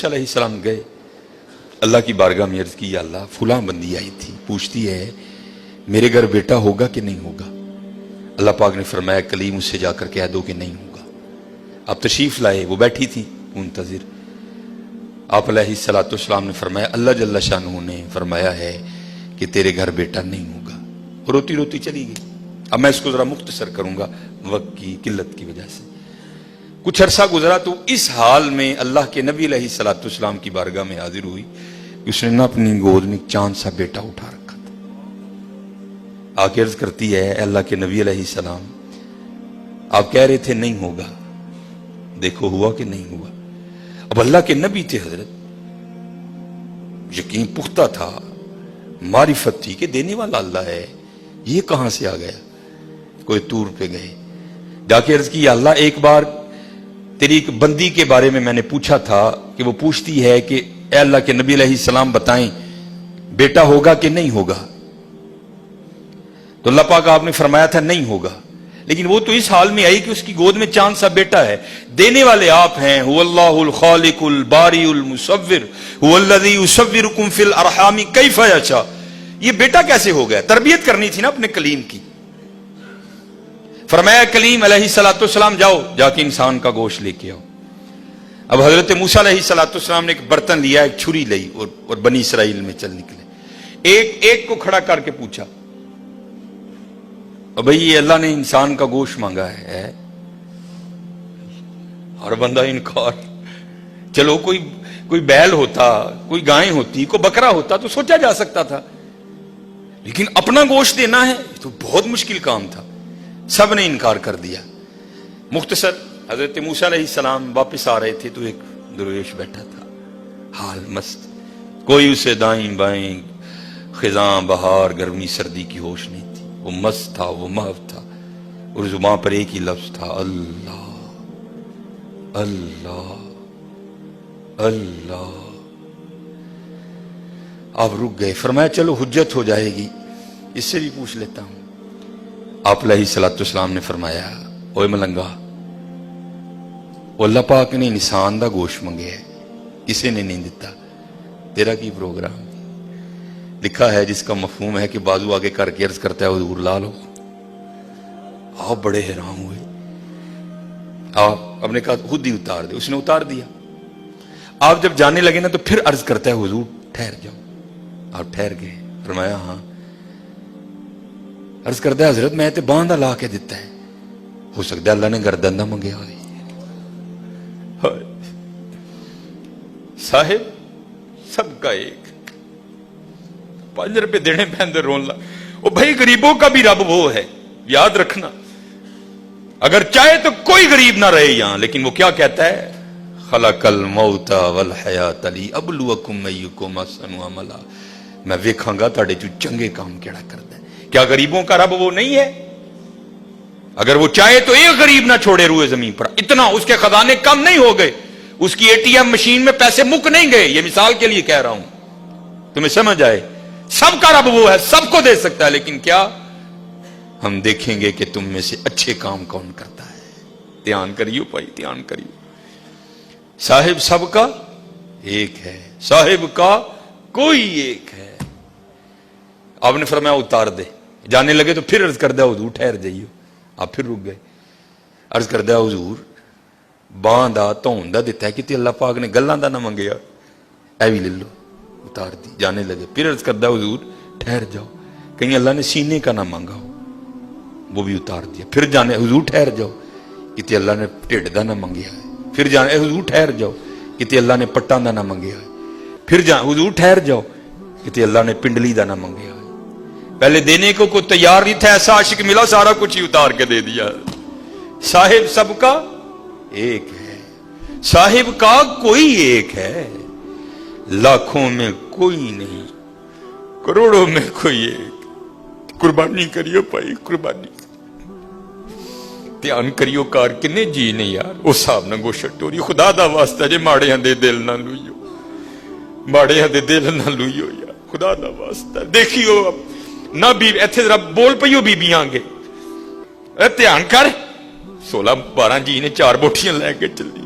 علیہ السلام گئے, اللہ کی بارگاہ میں عرض کی, یا اللہ فلاں بندی آئی تھی, پوچھتی ہے میرے گھر بیٹا ہوگا کہ نہیں ہوگا. اللہ پاک نے فرمایا کلیم اس سے جا کر کہہ دو کہ نہیں ہوگا. آپ تشریف لائے, وہ بیٹھی تھی منتظر. آپ علیہ السلام نے فرمایا اللہ جل شانہ نے فرمایا ہے کہ تیرے گھر بیٹا نہیں ہوگا. روتی روتی چلی گئی. اب میں اس کو ذرا مختصر کروں گا وقت کی قلت کی وجہ سے. کچھ عرصہ گزرا تو اس حال میں اللہ کے نبی علیہ السلام کی بارگاہ میں حاضر ہوئی. اس نے نہ اپنی گود میں چاند سا بیٹا اٹھا رکھا تھا. آ کے عرض کرتی ہے اے اللہ کے نبی علیہ السلام, آپ کہہ رہے تھے نہیں ہوگا, دیکھو ہوا کہ نہیں ہوا. اب اللہ کے نبی تھے حضرت, یقین پختہ تھا, معرفت تھی کہ دینے والا اللہ ہے. یہ کہاں سے آ گیا؟ کوئی طور پہ گئے, جا کے عرض کی یا اللہ ایک بار تیری ایک بندی کے بارے میں نے پوچھا تھا کہ وہ پوچھتی ہے کہ اے اللہ کے نبی علیہ السلام بتائیں بیٹا ہوگا کہ نہیں ہوگا. تو اللہ پاک آپ نے فرمایا تھا نہیں ہوگا, لیکن وہ تو اس حال میں آئی کہ اس کی گود میں چاند سا بیٹا ہے. دینے والے آپ ہیں, هو اللہ الخالق الباری المصور هو الذی یصورکم فی الارحام کیف یشاء. یہ بیٹا کیسے ہو گیا؟ تربیت کرنی تھی نا اپنے کلیم کی. فرمایا کلیم علیہ السلام جاؤ جا کے انسان کا گوشت لے کے آؤ. اب حضرت موسیٰ علیہ السلام نے ایک برتن لیا, ایک چھری لی اور بنی اسرائیل میں چل نکلے. ایک کو کھڑا کر کے پوچھا بھئی یہ اللہ نے انسان کا گوشت مانگا ہے. ہر بندہ انکار. چلو کوئی بیل ہوتا, کوئی گائیں ہوتی, کوئی بکرا ہوتا تو سوچا جا سکتا تھا, لیکن اپنا گوشت دینا ہے تو بہت مشکل کام تھا. سب نے انکار کر دیا. مختصر حضرت موسیٰ علیہ السلام واپس آ رہے تھے تو ایک درویش بیٹھا تھا, حال مست, کوئی اسے دائیں بائیں خزاں بہار گرمی سردی کی ہوش نہیں تھی. وہ مست تھا, وہ محو تھا, اور زبان پر ایک ہی لفظ تھا اللہ اللہ اللہ. آپ رک گئے. فرمایا چلو حجت ہو جائے گی, اس سے بھی پوچھ لیتا ہوں. آپ علیہ السلام نے فرمایا اوے ملنگا, اللہ پاک نے انسان دا گوشت منگے ہے, کسی نے نہیں دیتا, تیرا کی پروگرام. لکھا ہے جس کا مفہوم ہے کہ بازو آگے کر کے عرض کرتا ہے حضور لا لو. آپ بڑے حیران ہوئے. آپ نے کہا خود ہی اتار دے. اس نے اتار دیا. آپ جب جانے لگے نا تو پھر عرض کرتا ہے حضور ٹھہر جاؤ. آپ ٹھہر گئے. فرمایا ہاں. عرض کرتا ہے حضرت میں تے باندھا لا کے دیتا ہے, ہو سکتا ہے اللہ نے گردن نہ منگیا ہوئی. صاحب سب کا ایک, 5 روپے دینے پہ اندر رون لا. وہ بھائی غریبوں کا بھی رب وہ ہے, یاد رکھنا. اگر چاہے تو کوئی غریب نہ رہے یہاں, لیکن وہ کیا کہتا ہے خلق الموت والحیات لیبلوکم ایکم احسن عملا. میں ویکھاں گا تہاڈے چوں چنگے کام کیڑا کردا ہے. کیا غریبوں کا رب وہ نہیں ہے؟ اگر وہ چاہے تو ایک غریب نہ چھوڑے روئے زمین پر. اتنا اس کے خزانے کم نہیں ہو گئے, اس کی ATM مشین میں پیسے مک نہیں گئے. یہ مثال کے لیے کہہ رہا ہوں, تمہیں سمجھ آئے. سب کا رب وہ ہے, سب کو دے سکتا ہے, لیکن کیا ہم دیکھیں گے کہ تم میں سے اچھے کام کون کرتا ہے. دھیان کریو بھائی, دھیان کریو. صاحب سب کا ایک ہے, صاحب کا کوئی ایک ہے. آپ نے فرمایا اتار دے. جانے لگے تو پھر عرض کر دیا حضور ٹھہر جائیو. آپ پھر رک گئے. عرض کر دیا حضور باں دا تون دا دیتا ہے کہ اللہ پاک نے گلاں دا نہ منگیا, اے بھی لے لو. اتار دی. جانے لگے. پھر عرض کر دیا حضور ٹھہر جاؤ, کہیں اللہ نے سینے کا نہ مانگا ہو, وہ بھی اتار دیا. پھر جانے حضور ٹھہر جاؤ, کہ اللہ نے ٹھڈ دا نہ منگیا ہے. پھر جانے حضور ٹھہر جاؤ, کہ اللہ نے پٹاں دا نہ منگیا ہے. پھر حضور ٹھہر جاؤ, کہ اللہ نے پنڈلی دا نہ منگیا ہے. پہلے دینے کو کوئی تیار نہیں تھا, ایسا عاشق ملا سارا کچھ ہی اتار کے دے دیا. صاحب سب کا ایک ہے, صاحب کا کوئی ایک ہے, لاکھوں میں کوئی نہیں, کروڑوں میں کوئی ایک. قربانی کریو بھائی, قربانی دھیان کریو. کار کنے جی نے یار اس صاحب نہ گوشت ٹوری. خدا دا واسطہ جے ماڑے دے دل نہ لوئیو, ماڑے دے دل نہ لوئیو یار, خدا دا واسطہ. دیکھیو نہ بھی ایتھے ذرا بول پئیو بیبیاں گے, دھیان کر. 16-12 جی نے 4 بوٹیاں لے کے چلی.